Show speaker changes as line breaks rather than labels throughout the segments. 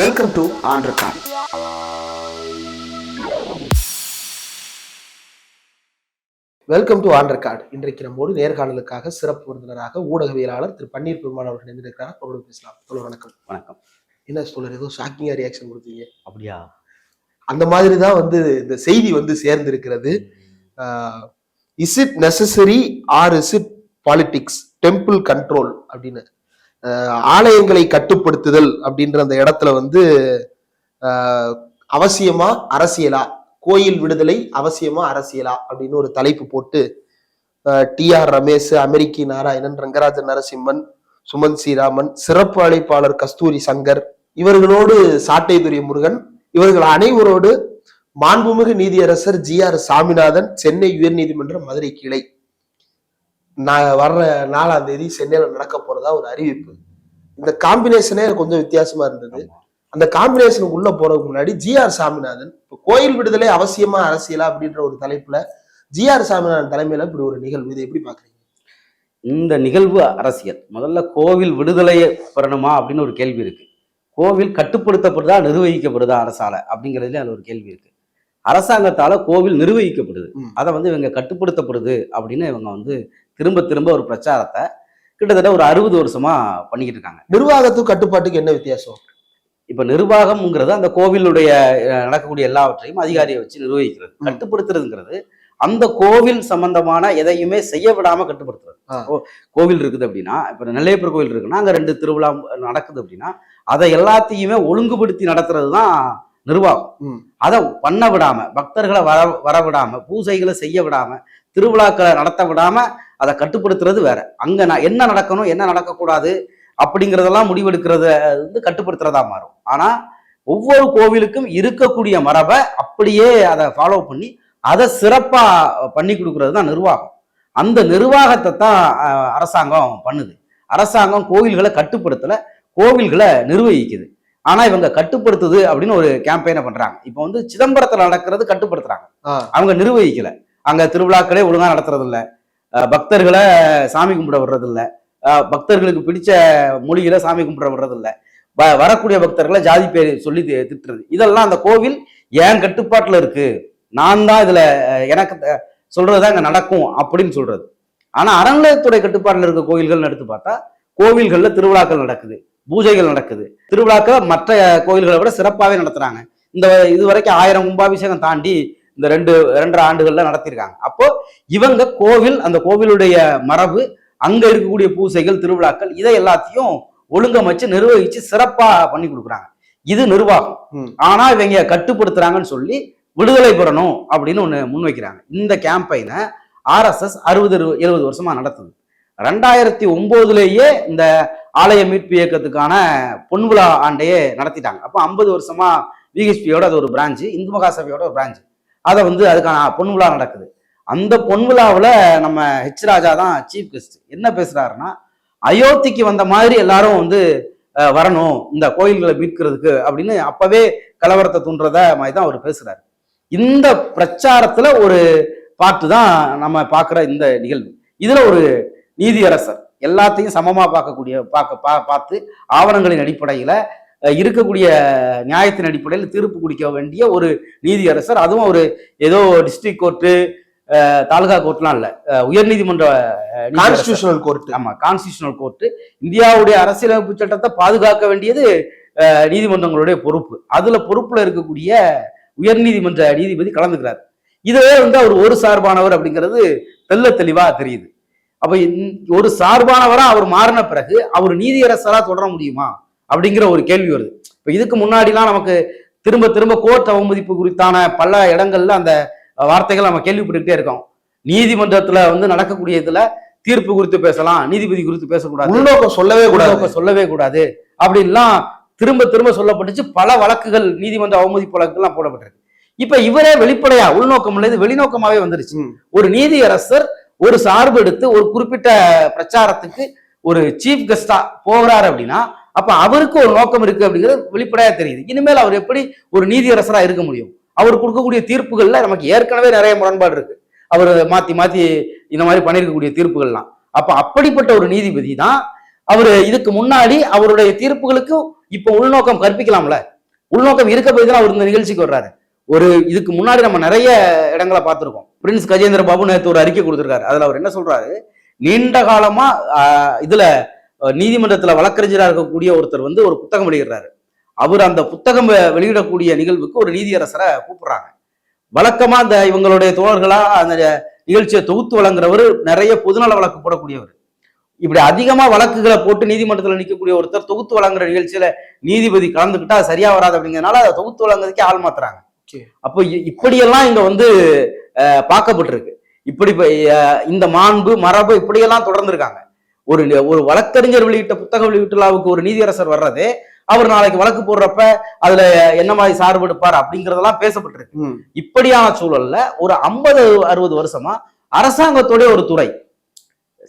Welcome to on record. Welcome to on record. இன்றைக்கு நம்மோடு நேர்காணலுக்காக சிறப்பு விருந்தினராக ஊடகவியலாளர் திரு பன்னீர் பெருமாள் அவர்கள் இணைந்திருக்கிறார். அவரோடு பேசலாம். வணக்கம்.
வணக்கம்.
என்ன சொல்ற, ஏதோ ஷாக்கிங்கா ரியாக்ஷன் கொடுத்தீங்க?
அப்படியா?
அந்த மாதிரி தான் இந்த செய்தி சேர்ந்து இருக்கிறது. Is it necessary or is it politics temple control அப்படின்னு, ஆலயங்களை கட்டுப்படுத்துதல் அப்படின்ற அந்த இடத்துல அவசியமா அரசியலா, கோயில் விடுதலை அவசியமா அரசியலா அப்படின்னு ஒரு தலைப்பு போட்டு TR ரமேஷ், அமெரிக்கி நாராயணன், ரங்கராஜன் நரசிம்மன், சுமன் ஸ்ரீராமன், சிறப்பு அழைப்பாளர் கஸ்தூரி சங்கர், இவர்களோடு சாட்டை துரைமுருகன், இவர்கள் அனைவரோடு மாண்புமிகு நீதியரசர் GR சாமிநாதன், சென்னை உயர்நீதிமன்ற மதுரை கிளை வர்ற 4ஆம் தேதி சென்னையில நடக்க போறதா ஒரு அறிவிப்பு. இந்த காம்பினேஷனே கொஞ்சம் வித்தியாசமா இருந்தது. அந்த காம்பினேஷனுக்கு உள்ள போறதுக்கு முன்னாடி GR சாமிநாதன் இப்போ கோயில் விடுதலை அவசியமா அரசியலா அப்படின்ற ஒரு தலைப்புல GR சாமிநாதன் தலைமையில இப்படி ஒரு நிகழ்வு, இதை எப்படி பாக்குறீங்க?
இந்த நிகழ்வு அரசியல். முதல்ல கோவில் விடுதலை பெறணுமா அப்படின்னு ஒரு கேள்வி இருக்கு. கோவில் கட்டுப்படுத்தப்படுதா நிர்வகிக்கப்படுதா அரசால அப்படிங்கிறதுல அதுல ஒரு கேள்வி இருக்கு. அரசாங்கத்தால கோவில் நிர்வகிக்கப்படுது, அதை இவங்க கட்டுப்படுத்தப்படுது அப்படின்னு இவங்க திரும்ப திரும்ப ஒரு பிரச்சாரத்தை கிட்டத்தட்ட ஒரு 60 வருஷமா பண்ணிக்கிட்டு இருக்காங்க.
நிர்வாகத்துக்கு கட்டுப்பாட்டுக்கு என்ன வித்தியாசம்?
இப்ப நிர்வாகம்ங்கிறது அந்த கோவிலுடைய நடக்கக்கூடிய எல்லாவற்றையும் அதிகாரியை வச்சு நிர்வகிக்கிறது. கட்டுப்படுத்துறதுங்கிறது அந்த கோவில் சம்பந்தமான எதையுமே செய்ய விடாம கட்டுப்படுத்துறது. கோவில் இருக்குது அப்படின்னா, இப்ப நெல்லையப்பர் கோவில் இருக்குன்னா அங்க 2 திருவிழா நடக்குது அப்படின்னா அதை எல்லாத்தையுமே ஒழுங்குபடுத்தி நடத்துறது தான் நிர்வாகம். அதை பண்ண விடாம, பக்தர்களை வர விடாம, பூஜைகளை செய்ய விடாம, திருவிழாக்களை நடத்த விடாம அதை கட்டுப்படுத்துறது வேற. அங்க என்ன நடக்கணும் என்ன நடக்கக்கூடாது அப்படிங்கிறதெல்லாம் முடிவெடுக்கிறத கட்டுப்படுத்துறதா மாறும். ஆனா ஒவ்வொரு கோவிலுக்கும் இருக்கக்கூடிய மரபை அப்படியே அதை ஃபாலோ பண்ணி அதை சிறப்பா பண்ணி கொடுக்கறது தான் நிர்வாகம். அந்த நிர்வாகத்தை தான் அரசாங்கம் பண்ணுது. அரசாங்கம் கோவில்களை கட்டுப்படுத்தல, கோவில்களை நிர்வகிக்குது. ஆனா இவங்க கட்டுப்படுத்துது அப்படின்னு ஒரு கேம்பெயினை பண்றாங்க. இப்போ சிதம்பரத்துல நடக்கிறது கட்டுப்படுத்துறாங்க, அவங்க நிர்வகிக்கல. அங்க திருவிழாக்களே ஒழுங்கா நடத்துறது இல்ல, பக்தர்களை சாமி கும்பிட விடுறது இல்ல, பக்தர்களுக்கு பிடிச்ச மொழிகளை சாமி கும்பிட விடுறது இல்ல, வரக்கூடிய பக்தர்களை ஜாதி பேர் சொல்லி திட்டுறது. இதெல்லாம் அந்த கோவில் என் கட்டுப்பாட்டுல இருக்கு, நான் தான் இதுல எனக்கு சொல்றதுதான் இங்க நடக்கும் அப்படின்னு சொல்றது. ஆனா அறநிலையத்துறை கட்டுப்பாட்டுல இருக்க கோயில்கள் எடுத்து பார்த்தா கோவில்கள்ல திருவிழாக்கள் நடக்குது, பூஜைகள் நடக்குது. திருவிழாக்களை மற்ற கோயில்களை விட சிறப்பாகவே நடத்துறாங்க. இது வரைக்கும் 1000 கும்பாபிஷேகம் தாண்டி இந்த 2.5 ஆண்டுகள்ல நடத்திருக்காங்க. அப்போ இவங்க கோவில், அந்த கோவிலுடைய மரபு, அங்க இருக்கக்கூடிய பூசைகள், திருவிழாக்கள், இதை எல்லாத்தையும் ஒழுங்கமைச்சு நிர்வகிச்சு சிறப்பா பண்ணி கொடுக்குறாங்க. இது நிர்வாகம். ஆனா இவங்க கட்டுப்படுத்துறாங்கன்னு சொல்லி விடுதலை பெறணும் அப்படின்னு ஒண்ணு முன்வைக்கிறாங்க. இந்த கேம்பெயினை RSS 60-70 வருஷமா நடத்துது. 2009 இந்த ஆலய மீட்பு இயக்கத்துக்கான பொன்விழா ஆண்டையே நடத்திட்டாங்க. அப்போ 50 வருஷமா VHPயோட அது ஒரு பிரான்ச்சு, இந்து மகாசபையோட ஒரு பிரான்ச்சு. அதை அதுக்கான பொன்விழா நடக்குது. அந்த பொன்விழாவில் நம்ம H ராஜா தான் சீஃப் கெஸ்ட். என்ன பேசுறாருன்னா, அயோத்திக்கு வந்த மாதிரி எல்லாரும் வரணும் இந்த கோயில்களை மீட்கிறதுக்கு அப்படின்னு அப்பவே கலவரத்தை தூண்டுறத மாதிரி தான் அவர் பேசுறாரு. இந்த பிரச்சாரத்துல ஒரு பாட்டு தான் நம்ம பார்க்குற இந்த நிகழ்வு. இதுல ஒரு நீதியரசர் எல்லாத்தையும் சமமா பார்த்து ஆவணங்களின் அடிப்படையில இருக்கக்கூடிய நியாயத்தின் அடிப்படையில் தீர்ப்பு குடிக்க வேண்டிய ஒரு நீதியரசர். அதுவும் ஒரு ஏதோ டிஸ்ட்ரிக்ட் கோர்ட்டு, தாலுகா கோர்ட்லாம் இல்ல, உயர்நீதிமன்ற
கான்ஸ்டிடியூஷனல் கோர்ட்.
ஆமா, கான்ஸ்டிடியூஷனல் கோர்ட். இந்தியாவுடைய அரசியலமைப்பு சட்டத்தை பாதுகாக்க வேண்டியது நீதிமன்றங்களுடைய பொறுப்பு. அதுல பொறுப்புல இருக்கக்கூடிய உயர்நீதிமன்ற நீதிபதி கலந்துக்கிறார். இதுவே அவர் ஒரு சார்பானவர் அப்படிங்கிறது தெல்ல தெளிவா தெரியுது. அப்ப ஒரு சார்பானவரா அவர் மாறின பிறகு அவர் நீதியரசரா தொடர முடியுமா அப்படிங்கிற ஒரு கேள்வி வருது. இப்ப இதுக்கு முன்னாடிலாம் நமக்கு திரும்ப திரும்ப கோர்ட் அவமதிப்பு குறித்தான பல இடங்கள்ல அந்த வார்த்தைகள் நம்ம கேள்விப்பட்டுக்கிட்டே இருக்கோம். நீதிமன்றத்துல நடக்கக்கூடிய இதுல தீர்ப்பு குறித்து பேசலாம், நீதிபதி குறித்து பேசக்கூடாது,
உள்நோக்கம் சொல்லவே கூடாது
அப்படின்லாம் திரும்ப திரும்ப சொல்லப்பட்டுச்சு. பல வழக்குகள், நீதிமன்ற அவமதிப்பு வழக்குகள்லாம் போடப்பட்டிருக்கு. இப்ப இவரே வெளிப்படையா உள்நோக்கம் இல்லை, வெளிநோக்கமாவே வந்துருச்சு. ஒரு நீதியரசர் ஒரு சார்பு எடுத்து ஒரு குறிப்பிட்ட பிரச்சாரத்துக்கு ஒரு சீஃப் கெஸ்டா போகிறாரு அப்படின்னா அப்ப அவருக்கு ஒரு நோக்கம் இருக்கு அப்படிங்கிறது வெளிப்படையா தெரியுது. இனிமேல் அவர் எப்படி ஒரு நீதியரசரா இருக்க முடியும்? அவர் கொடுக்கக்கூடிய தீர்ப்புகள்ல நமக்கு ஏற்கனவே நிறைய முரண்பாடு இருக்கு. அவர் மாத்தி இந்த மாதிரி பண்ணிருக்கக்கூடிய தீர்ப்புகள்லாம். அப்ப அப்படிப்பட்ட ஒரு நீதிபதி தான் அவரு இதுக்கு முன்னாடி அவருடைய தீர்ப்புகளுக்கு இப்போ உள்நோக்கம் கற்பிக்கலாம்ல. உள்நோக்கம் இருக்க போய் தான் அவர் இந்த நிகழ்ச்சிக்கு வர்றாரு. ஒரு இதுக்கு முன்னாடி நம்ம நிறைய இடங்களை பார்த்திருக்கோம். பிரின்ஸ் கஜேந்திர பாபு நேற்று ஒரு அறிக்கை கொடுத்திருக்காரு. அதுல அவர் என்ன சொல்றாரு, நீண்ட காலமா இதுல நீதிமன்றத்துல வழக்கறிஞராக இருக்கக்கூடிய ஒருத்தர் வந்து ஒரு புத்தகம் வெளியிடுறாரு. அவர் அந்த புத்தகம் வெளியிடக்கூடிய நிகழ்வுக்கு ஒரு நீதியரசரை கூப்பிடுறாங்க. வழக்கமா அந்த இவங்களுடைய தோழர்களா அந்த நிகழ்ச்சியை தொகுத்து வழங்குறவர் நிறைய பொதுநல வழக்கு போடக்கூடியவர். இப்படி அதிகமா வழக்குகளை போட்டு நீதிமன்றத்தில் நிற்கக்கூடிய ஒருத்தர் தொகுத்து வழங்குற நிகழ்ச்சியில நீதிபதி கலந்துக்கிட்டா அது சரியா வராது அப்படிங்கிறதுனால அதை தொகுத்து வழங்குறதுக்கே ஆள் மாத்துறாங்க. அப்போ இப்படியெல்லாம் இங்க வந்து பார்க்கப்பட்டிருக்கு. இப்படி இந்த மாண்பு மரபு இப்படியெல்லாம் தொடர்ந்துருக்காங்க. ஒரு வழக்கறிஞர் வெளியிட்ட புத்தக வெளியீட்டு விழாவுக்கு ஒரு நீதியரசர் வர்றதே அவர் நாளைக்கு வழக்கு போடுறப்ப அதுல என்ன மாதிரி சார்பு எடுப்பார் அப்படிங்கறதெல்லாம் பேசப்பட்டிருக்கு. இப்படியான சூழல்ல ஒரு 50-60 வருஷமா அரசாங்கத்தோட ஒரு துறை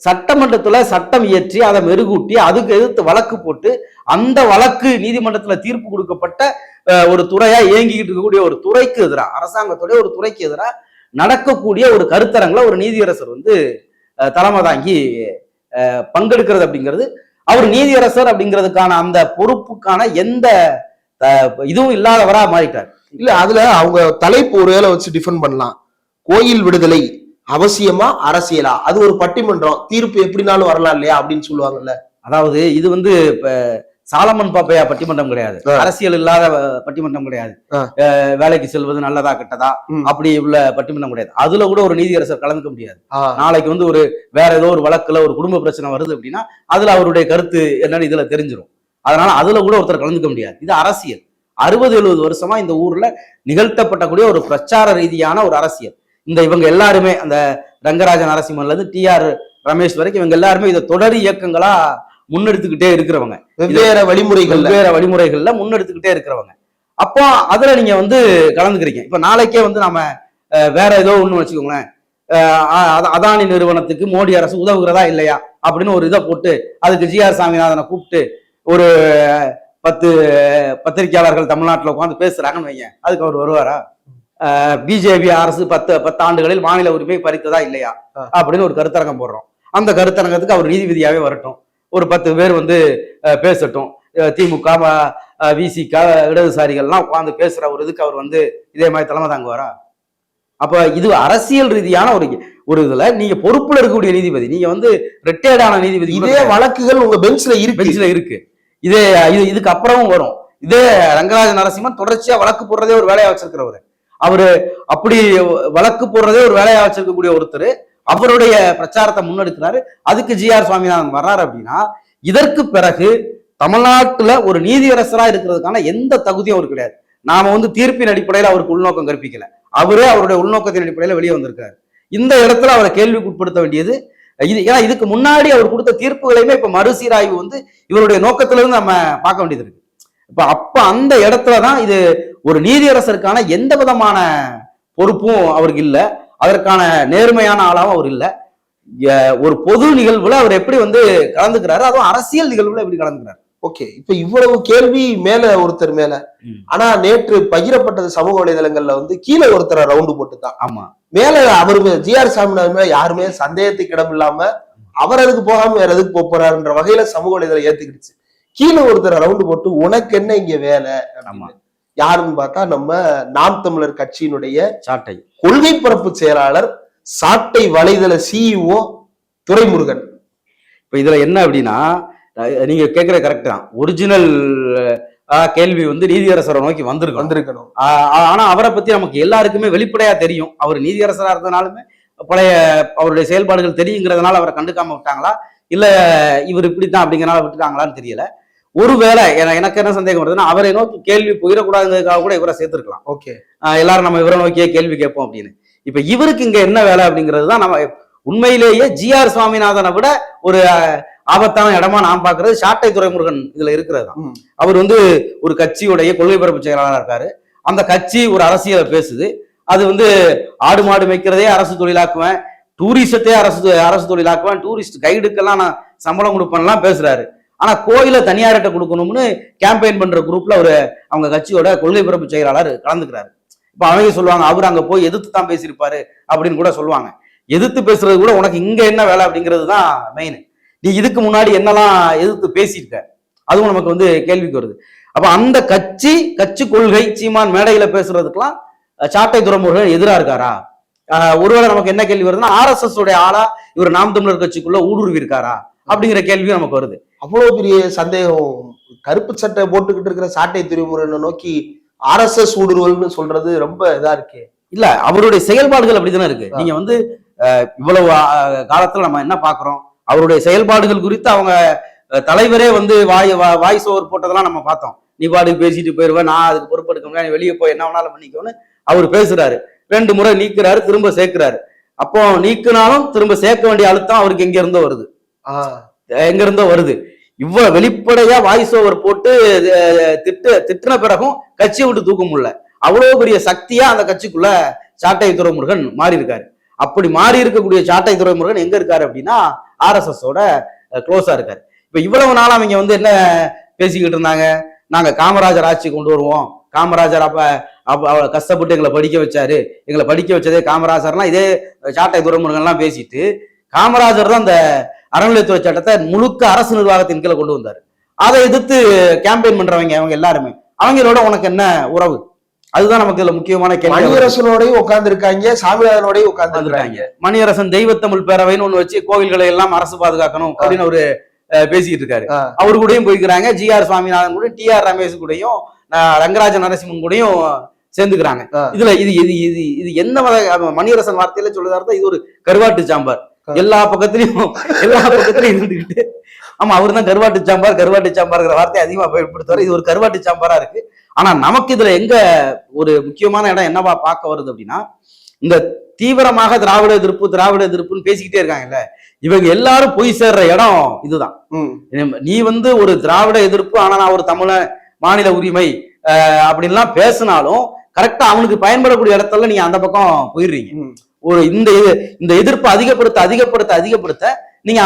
சட்டமன்றத்துல சட்டம் இயற்றி அதை மெருகூட்டி அதுக்கு எதிர்த்து வழக்கு போட்டு அந்த வழக்கு நீதிமன்றத்துல தீர்ப்பு கொடுக்கப்பட்ட ஒரு துறையா இயங்கிக்கிட்டு இருக்கக்கூடிய ஒரு துறைக்கு எதிராக, அரசாங்கத்தோட ஒரு துறைக்கு எதிராக நடக்கக்கூடிய ஒரு கருத்தரங்களை ஒரு நீதியரசர் வந்து தலைமை தாங்கி பங்கெடுக்கிறது அப்படிங்கிறது, அவர் நீதியரசர் அப்படிங்கிறதுக்கான அந்த பொறுப்புக்கான எந்த இதுவும் இல்லாதவரா மாறிட்டார்.
இல்ல அதுல அவங்க தலைப்பு ஒரு வேளை வச்சு டிஃபெண்ட் பண்ணலாம். கோயில் விடுதலை அவசியமா அரசியலா, அது ஒரு பட்டிமன்றம், தீர்ப்பு எப்படினாலும் வரலாம் இல்லையா அப்படின்னு சொல்லுவாங்கல்ல.
அதாவது இது வந்து இப்ப சாலமன் பாப்பையா பட்டிமன்றம் கிடையாது, அரசியல் இல்லாத பட்டிமன்றம் கிடையாது, வேலைக்கு செல்வது நல்லதா கெட்டதா அப்படி உள்ள பட்டிமன்றம் கிடையாது. அதுல கூட ஒரு நீதியரசர் கலந்துக்க முடியாது. நாளைக்கு வந்து ஒரு வேற ஏதோ ஒரு வழக்குல ஒரு குடும்ப பிரச்சனை வருது அப்படின்னா அதுல அவருடைய கருத்து என்னன்னு இதுல தெரிஞ்சிடும். அதனால அதுல கூட ஒருத்தர் கலந்துக்க முடியாது. இது அரசியல். 60-70 வருஷமா இந்த ஊர்ல நிகழ்த்தப்பட்டக்கூடிய ஒரு பிரச்சார ரீதியான ஒரு அரசியல். இவங்க எல்லாருமே அந்த ரங்கராஜ நரசிம்மன்ல இருந்து TR ரமேஷ் வரைக்கும் இவங்க எல்லாருமே இதை தொடர் இயக்கங்களா முன்னெடுத்துக்கிட்டே இருக்கிறவங்க,
வெவ்வேறு
வழிமுறைகள்ல முன்னெடுத்துக்கிட்டே இருக்கிறவங்க. அப்போ அதுல நீங்க வந்து கலந்துக்கிறீங்க. இப்ப நாளைக்கே வந்து நாம வேற ஏதோ ஒண்ணு வச்சுக்கோங்களேன், அதானி நிறுவனத்துக்கு மோடி அரசு உதவுகிறதா இல்லையா அப்படின்னு ஒரு இதை போட்டு அதுக்கு GR சாமிநாதனை கூப்பிட்டு ஒரு 10 பத்திரிகையாளர்கள் தமிழ்நாட்டில் உட்காந்து பேசுறாங்கன்னு வைங்க, அதுக்கு அவர் வருவாரா? பிஜேபி அரசு 10 ஆண்டுகளில் மாநில உரிமை பறித்ததா இல்லையா அப்படின்னு ஒரு கருத்தரங்கம் போடுறோம். அந்த கருத்தரங்கத்துக்கு அவர் நீதிபதியாவே வரட்டும், ஒரு 10 பேர் வந்து பேசட்டும், திமுக VCK இடதுசாரிகள்லாம் உட்காந்து பேசுற ஒரு இதுக்கு அவர் வந்து இதே மாதிரி தலைமை தாங்குவாரா? அப்ப இது அரசியல் ரீதியான ஒரு இதுல நீங்க பொறுப்புல இருக்கக்கூடிய நீதிபதி, நீங்க வந்து ரிட்டையர்டான நீதிபதி,
இதே வழக்குகள் உங்க பெஞ்ச்ல
இருக்கு. இதுக்கு அப்புறமும் வரும். இதே ரங்கராஜ நரசிம்மன் தொடர்ச்சியா வழக்கு போடுறதே ஒரு வேலையா வச்சிருக்கிறவரு. அவரு அப்படி வழக்கு போடுறதே ஒரு வேலையா வச்சிருக்கக்கூடிய ஒருத்தர் அவருடைய பிரச்சாரத்தை முன்னெடுக்கிறாரு. அதுக்கு GR சுவாமிநாதன் வர்றாரு அப்படின்னா இதற்கு பிறகு தமிழ்நாட்டுல ஒரு நீதியரசரா இருக்கிறதுக்கான எந்த தகுதியும் அவருக்கு கிடையாது. நாம வந்து தீர்ப்பின் அடிப்படையில் அவருக்கு உள்நோக்கம் கற்பிக்கல, அவரே அவருடைய உள்நோக்கத்தின் அடிப்படையில வெளியே வந்திருக்காரு. இந்த இடத்துல அவரை கேள்விக்கு உட்படுத்த வேண்டியது இது. ஏன்னா இதுக்கு முன்னாடி அவர் கொடுத்த தீர்ப்புகளையுமே இப்ப மறுசீராய்வு வந்து இவருடைய நோக்கத்துல இருந்து நம்ம பார்க்க வேண்டியது இருக்கு. அப்ப அந்த இடத்துலதான் இது ஒரு நீதியரசருக்கான எந்த விதமான பொறுப்பும் அவருக்கு இல்லை, அதற்கான நேர்மையான ஆளாவும் அவர் இல்லை. ஒரு பொது நிகழ்வுல அவர் எப்படி வந்து கலந்துக்கிறாரு, அதுவும் அரசியல் நிகழ்வுல எப்படி கலந்துக்கிறாரு.
ஓகே, இப்ப இவ்வளவு கேள்வி மேல ஒருத்தர் மேல, ஆனா நேற்று பகிரப்பட்டது சமூக வலைதளங்கள்ல வந்து கீழே ஒருத்தரை ரவுண்டு போட்டுதான்.
ஆமா,
மேல அவரு GR சாமிநாதன் மேல யாருமே சந்தேகத்துக்கு இடம் இல்லாம அவர் அதுக்கு போகாம வேற எதுக்கு போறாருன்ற வகையில சமூக வலைதளம் ஏத்துக்கிடுச்சு. கீழே ஒருத்தரை ரவுண்டு போட்டு உனக்கு என்ன இங்க வேலை, யாருன்னு பார்த்தா நம்ம நாம் தமிழர் கட்சியினுடைய
சாட்டை
கொள்கை பரப்பு செயலாளர் சாட்டை வலைதள CEO துரைமுருகன்.
இப்ப இதுல என்ன அப்படின்னா, நீங்க கேட்கிற கரெக்ட் தான். ஒரிஜினல் கேள்வி வந்து நீதியரசரை நோக்கி வந்திருக்கணும். ஆனா அவரை பத்தி நமக்கு எல்லாருக்குமே வெளிப்படையா தெரியும். அவர் நீதியரசரா இருந்தனாலுமே பழைய அவருடைய செயல்பாடுகள் தெரியுங்கிறதுனால அவரை கண்டுக்காம விட்டாங்களா, இல்ல இவர் இப்படித்தான் அப்படிங்கிறனால விட்டுட்டாங்களான்னு தெரியல. ஒருவேளை எனக்கு என்ன சந்தேகம் வருதுன்னா, அவரை நோக்கி கேள்வி போயிடக்கூடாதுங்கிறதுக்காக கூட இவரை சேர்த்திருக்கலாம்.
ஓகே,
எல்லாரும் நம்ம இவரை நோக்கியே கேள்வி கேட்போம் அப்படின்னு. இப்ப இவருக்கு இங்க என்ன வேலை அப்படிங்கிறது தான் நம்ம உண்மையிலேயே GR சுவாமிநாதனை விட ஒரு ஆபத்தான இடமா நான் பாக்குறது சாட்டை துரைமுருகன் இதுல இருக்கிறது. அவர் வந்து ஒரு கட்சியுடைய கொள்கை பரப்பு செயலாளராக இருக்காரு. அந்த கட்சி ஒரு அரசியலை பேசுது. அது வந்து ஆடு மாடு மேய்க்கிறதே அரசு தொழிலாக்குவேன், டூரிசத்தே அரசு தொழிலாக்குவேன், டூரிஸ்ட் கைடுக்கெல்லாம் நான் சம்பளம் கொடுப்பேன்லாம் பேசுறாரு. ஆனா கோயிலை தனியார்கிட்ட கொடுக்கணும்னு கேம்பெயின் பண்ற குரூப்ல அவங்க கட்சியோட கொள்கை பரப்பு செயலாளர் கலந்துக்கிறாரு. இப்ப அவங்க சொல்லுவாங்க அவர் அங்க போய் எதிர்த்து தான் பேசியிருப்பாரு அப்படின்னு கூட சொல்லுவாங்க. எதிர்த்து பேசுறது கூட உனக்கு இங்க என்ன வேலை அப்படிங்கிறது தான் மெயின். நீ இதுக்கு முன்னாடி என்னெல்லாம் எதிர்த்து பேசியிருக்க, அதுவும் நமக்கு வந்து கேள்விக்கு வருது. அப்ப அந்த கட்சி கொள்கை சீமான் மேடையில பேசுறதுக்கெல்லாம் சாட்டை துரைமுருகன் எதிரா இருக்காரா? ஒருவேளை நமக்கு என்ன கேள்வி வருதுன்னா, RSS உடைய ஆளா இவர் நாம் தமிழர் கட்சிக்குள்ள ஊடுருவி இருக்காரா அப்படிங்கிற கேள்வியும் நமக்கு வருது.
அவ்வளவு பெரிய சந்தேகம். கருப்பு சட்டை போட்டுக்கிட்டு இருக்கிற சாட்டை துரைமுருகனை நோக்கி RSS ஊடுருவல்னு சொல்றது ரொம்ப இதா இருக்கு.
இல்ல, அவருடைய செயல்பாடுகள் அப்படித்தானே இருக்கு. நீங்க வந்து இவ்வளவு காலத்துல நம்ம என்ன பாக்குறோம், அவருடைய செயல்பாடுகள் குறித்து அவங்க தலைவரே வந்து வாய்ஸ் ஓவர் போட்டதெல்லாம் நம்ம பார்த்தோம். நீ பாட்டுக்கு பேசிட்டு போயிருவேன், நான் அதுக்கு பொறுப்பெடுக்க முடியாது, வெளியே போய் என்ன வேணாலும் பண்ணிக்கோன்னு அவர் பேசுறாரு. 2 முறை நீக்குறாரு, திரும்ப சேர்க்கிறாரு. அப்போ நீக்குனாலும் திரும்ப சேர்க்க வேண்டிய அழுத்தம் அவருக்கு எங்க இருந்தோ வருது. இவ்வளவு வெளிப்படையா வாய்ஸ் ஓவர் போட்டு திட்டின பிறகும் கட்சியை விட்டு தூக்க முடியல. அவ்வளவு பெரிய சக்தியா அந்த கட்சிக்குள்ள சாட்டை துரைமுருகன் மாறி இருக்காரு. அப்படி மாறி இருக்கக்கூடிய சாட்டை துரைமுருகன் எங்க இருக்காரு அப்படின்னா RSS ஓட க்ளோஸா இருக்காரு. இப்ப இவ்வளவு நாள் அவங்க வந்து என்ன பேசிக்கிட்டு இருந்தாங்க, நாங்க காமராஜர் ஆட்சி கொண்டு வருவோம், காமராஜர் அப்ப கஷ்டப்பட்டு எங்களை படிக்க வச்சாரு, எங்களை படிக்க வச்சதே காமராஜர்லாம் இதே சாட்டை துரைமுருகன் எல்லாம் பேசிட்டு, காமராஜர் தான் அந்த அறநிலையத்துறை சட்டத்தை முழுக்க அரசு நிர்வாகத்தின் கீழே கொண்டு வந்தாரு. அதை எதிர்த்து கேம்பெயின் பண்றவங்க அவங்க எல்லாருமே, அவங்களோட உனக்கு என்ன உறவு? அதுதான் நமக்கு இதுல முக்கியமான கேள்வி.
மணியரசனோடையும் உட்கார்ந்து இருக்காங்க, சாமிநாதனோடையும் உட்கார்ந்து இருக்காங்க.
மணியரசன் தெய்வத்தமிழ் பேரவைன்னு ஒண்ணு வச்சு கோவில்களை எல்லாம் அரசு பாதுகாக்கணும் அப்படின்னு அவரு பேசிக்கிட்டு இருக்காரு. அவரு கூடயும் போய்க்கிறாங்க. GR சுவாமிநாதன் கூட, TR ரமேஷ் கூடயும், ரங்கராஜ நரசிம்மன் கூடயும் சேர்ந்துக்கிறாங்க. இதுல இது என்ன மணியரசன் வார்த்தையில சொல்லுதாரு, இது ஒரு கருவாட்டு சாம்பார். எல்லா பக்கத்திலையும் இருந்துகிட்டு, ஆமா அவரு தான் கருவாட்டு சாம்பார்ங்கிற வார்த்தையை அதிகமா பயன்படுத்துவாரு. இது ஒரு கருவாட்டு சாம்பாரா இருக்கு. ஆனா நமக்கு இதுல எங்க ஒரு முக்கியமான இடம் என்னவா பார்க்க வருது அப்படின்னா, இந்த தீவிரமாக திராவிட எதிர்ப்புன்னு பேசிக்கிட்டே இருக்காங்கல்ல, இவங்க எல்லாரும் போய் சேர்ற இடம் இதுதான். நீ வந்து ஒரு திராவிட எதிர்ப்பு, ஆனா நான் ஒரு தமிழ மாநில உரிமை அப்படின்லாம் பேசினாலும் கரெக்டா அவனுக்கு பயன்படக்கூடிய இடத்துல நீங்க அந்த பக்கம் போயிடுறீங்க. ஒரு இந்த எதிர்ப்பு அதிகப்படுத்த நீங்க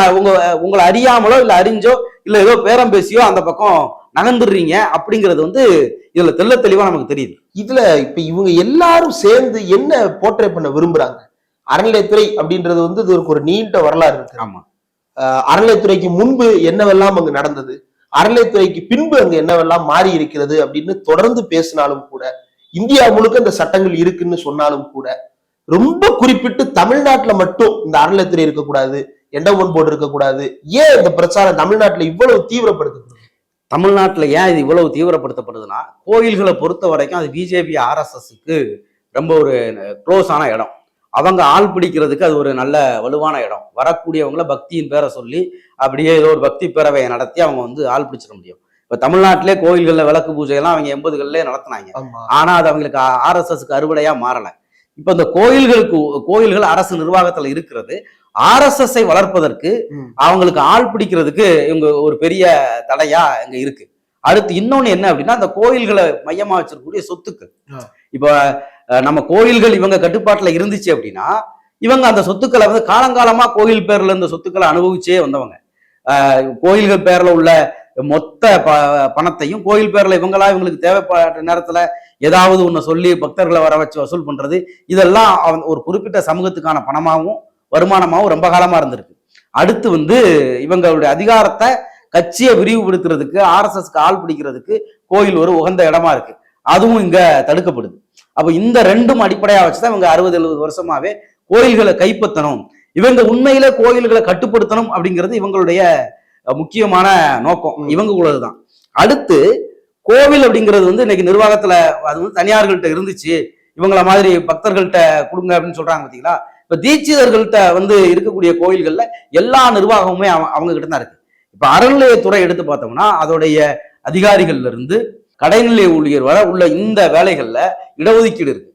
உங்களை அறியாமலோ இல்ல அறிஞ்சோ இல்ல ஏதோ பேரம் பேசியோ அந்த பக்கம் நகர்ந்துடுறீங்க அப்படிங்கிறது வந்து இதுல தெள்ள தெளிவா நமக்கு தெரியுது.
இதுல இப்ப இவங்க எல்லாரும் சேர்ந்து என்ன போர்ட்ரே பண்ண விரும்புறாங்க? அறநிலையத்துறை அப்படின்றது வந்து இது ஒரு நீண்ட வரலாறு இருக்கு.
ஆமா,
அறநிலையத்துறைக்கு முன்பு என்னவெல்லாம் அங்கு நடந்தது, அறநிலையத்துறைக்கு பின்பு அங்கு என்னவெல்லாம் மாறி இருக்கிறது அப்படின்னு தொடர்ந்து பேசினாலும் கூட, இந்தியா முழுக்க இந்த சட்டங்கள் இருக்குன்னு சொன்னாலும் கூட, ரொம்ப குறிப்பிட்டு தமிழ்நாட்டுல மட்டும் இந்த அறநிலையத்துறை இருக்கக்கூடாது, எண்டோமென்ட் போர்டு இருக்கக்கூடாது, ஏன் இந்த பிரச்சாரம் தமிழ்நாட்டுல இவ்வளவு தீவிரப்படுத்தப்படுது?
தமிழ்நாட்டுல ஏன் இது இவ்வளவு தீவிரப்படுத்தப்படுதுன்னா, கோயில்களை பொறுத்த வரைக்கும் அது பிஜேபி RSSக்கு ரொம்ப ஒரு க்ளோஸான இடம். அவங்க ஆள் பிடிக்கிறதுக்கு அது ஒரு நல்ல வலுவான இடம். வரக்கூடியவங்கள பக்தியின் பேரை சொல்லி அப்படியே ஏதோ ஒரு பக்தி பேரவையை நடத்தி அவங்க வந்து ஆள் பிடிச்சிட முடியும். இப்ப தமிழ்நாட்டிலே கோயில்கள்ல விளக்கு பூஜை எல்லாம் அவங்க 80களிலே நடத்தினாங்க. ஆனா அது அவங்களுக்கு RSSக்கு அறுவடையா மாறல. இப்ப இந்த கோயில்கள் அரசு நிர்வாகத்துல இருக்கிறது. RSSஐ வளர்ப்பதற்கு அவங்களுக்கு ஆள் பிடிக்கிறதுக்கு இவங்க ஒரு பெரிய தடையா இங்க இருக்கு. அடுத்து இன்னொன்னு என்ன அப்படின்னா, அந்த கோயில்களை மையமா வச்சிருக்கக்கூடிய சொத்துக்கள். இப்ப நம்ம கோயில்கள் இவங்க கட்டுப்பாட்டுல இருந்துச்சு அப்படின்னா, இவங்க அந்த சொத்துக்களை வந்து காலங்காலமா கோயில் பேர்ல இருந்த சொத்துக்களை அனுபவிச்சே வந்தவங்க. கோயில்கள் பேர்ல உள்ள மொத்த பணத்தையும் கோயில் பேர்ல இவங்களுக்கு தேவைப்பட்ட நேரத்துல ஏதாவது ஒண்ணு சொல்லி பக்தர்களை வர வச்சு வசூல் பண்றது, இதெல்லாம் ஒரு குறிப்பிட்ட சமூகத்துக்கான பணமாகவும் வருமானமாகவும் ரொம்ப காலமா இருந்திருக்கு. அடுத்து வந்து இவங்களுடைய அதிகாரத்தை கட்சியை விரிவுபடுத்துறதுக்கு, RSSக்கு ஆள் பிடிக்கிறதுக்கு கோயில் ஒரு உகந்த இடமா இருக்கு. அதுவும் இங்க தடுக்கப்படுது. அப்ப இந்த ரெண்டும் அடிப்படையா வச்சுதான் இவங்க 60-70 வருஷமாவே கோயில்களை கைப்பற்றணும், இவங்க உண்மையில கோயில்களை கட்டுப்படுத்தணும் அப்படிங்கிறது இவங்களுடைய முக்கியமான நோக்கம். இவங்களுக்குள்ளதுதான். அடுத்து கோவில் அப்படிங்கிறது வந்து இன்னைக்கு நிர்வாகத்துல அது வந்து தனியார்கள்ட்ட இருந்துச்சு, இவங்கள மாதிரி பக்தர்கள்ட்ட கொடுங்க அப்படின்னு சொல்றாங்க பாத்தீங்களா. இப்ப தீட்சிதர்கள்ட்ட வந்து இருக்கக்கூடிய கோயில்கள்ல எல்லா நிர்வாகமுமே அவங்க கிட்ட தான் இருக்கு. இப்ப அறநிலையத்துறை எடுத்து பார்த்தோம்னா அதோடைய அதிகாரிகள்ல இருந்து கடைநிலை ஊழியர் வர உள்ள இந்த வேலைகள்ல இடஒதுக்கீடு இருக்கு.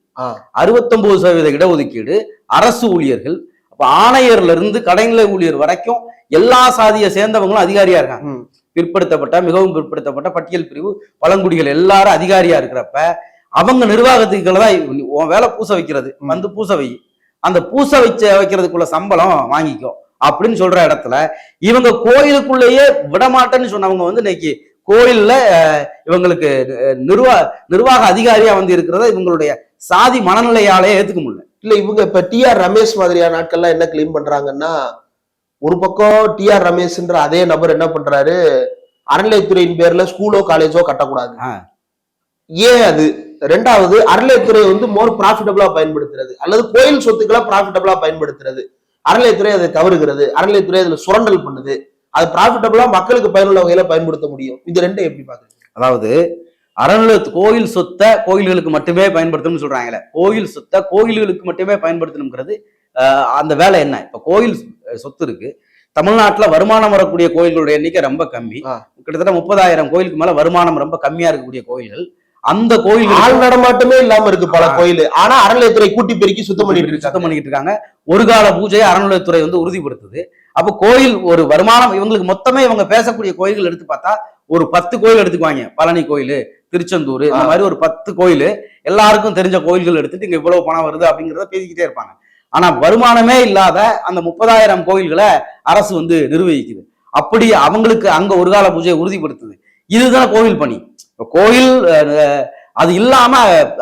69% இடஒதுக்கீடு அரசு ஊழியர்கள். அப்ப ஆணையர்ல இருந்து கடைநிலை ஊழியர் வரைக்கும் எல்லா சாதியை சேர்ந்தவங்களும் அதிகாரியா இருக்காங்க. பிற்படுத்தப்பட்ட, மிகவும் பிற்படுத்தப்பட்ட, பட்டியல் பிரிவு, பழங்குடிகள் எல்லாரும் அதிகாரியா இருக்கிறப்ப அவங்க நிர்வாகத்துக்குள்ளதான் உன் வேலை பூச வைக்கிறது, வந்து பூச வை, அந்த பூச வைக்கிறதுக்குள்ள சம்பளம் வாங்கிக்கோ அப்படின்னு சொல்ற இடத்துல இவங்க கோயிலுக்குள்ளேயே விடமாட்டேன்னு சொன்னவங்க வந்து இன்னைக்கு கோயில்ல இவங்களுக்கு நிர்வாக அதிகாரியா வந்து இருக்கிறத இவங்களுடைய சாதி மனநிலையாலே ஏத்துக்க முடியல.
இல்ல இவங்க இப்ப TR ரமேஷ் மாதிரியான நாட்கள்லாம் என்ன கிளைம் பண்றாங்கன்னா, ஒரு பக்கம் TR ரமேஷ்ன்ற அதே நபர் என்ன பண்றாரு, அறநிலையத்துறையின் பேர்ல ஸ்கூலோ காலேஜோ கட்டக்கூடாது.
ஆ.
ஏன் அது? ரெண்டாவது, அறநிலையத்துறை வந்து மோர் ப்ராஃபிட்டபிளா பயன்படுத்துறது அல்லது கோயில் சொத்துக்களை ப்ராஃபிட்டபிளா பயன்படுத்துறது, அறநிலையத்துறை அதை தவறுகிறது, அறநிலையத்துறை அதுல சுரண்டல் பண்ணுது. அது ப்ராஃபிட்டபிளா மக்களுக்கு பயனுள்ள வகையில பயன்படுத்த முடியும். இது ரெண்டும் எப்படி பாக்குறீங்க?
அதாவது கோயில் சொத்தை கோயில்களுக்கு மட்டுமே பயன்படுத்தணும்னு சொல்றாங்கல்ல, கோயில் சொத்தை கோயில்களுக்கு மட்டுமே பயன்படுத்தணுங்கிறது அந்த வேலை என்ன? இப்ப கோயில் சொத்து இருக்கு, தமிழ்நாட்டுல வருமானம் வரக்கூடிய கோயில்களுடைய எண்ணிக்கை ரொம்ப கம்மி. கிட்டத்தட்ட 30,000 கோயிலுக்கு மேல வருமானம் ரொம்ப கம்மியா இருக்கக்கூடிய கோயில்கள். அந்த கோயில்
ஆள் நடமாட்டமே இல்லாம இருக்கு பல கோயில். ஆனா அறநிலையத்துறை கூட்டி பெருக்கி சுத்தம் பண்ணிட்டு
இருக்காங்க. ஒரு கால பூஜையை அறநிலையத்துறை வந்து உறுதிப்படுத்துது. அப்ப கோயில் ஒரு வருமானம் இவங்களுக்கு மொத்தமே இவங்க பேசக்கூடிய கோயில்கள் எடுத்து பார்த்தா ஒரு 10 கோயில் எடுத்துக்குவாங்க. பழனி கோயில், திருச்செந்தூர், இந்த மாதிரி ஒரு 10 கோயில் எல்லாருக்கும் தெரிஞ்ச கோயில்கள் எடுத்துட்டு இங்க இவ்வளவு பணம் வருது அப்படிங்கிறத பேசிக்கிட்டே இருப்பாங்க. ஆனா வருமானமே இல்லாத அந்த 30,000 கோயில்களை அரசு வந்து நிர்வகிக்குது. அப்படி அவங்களுக்கு அங்க ஒரு கால பூஜையை உறுதிப்படுத்துது. இதுதான் கோவில் பணி. கோயில் அது இல்லாம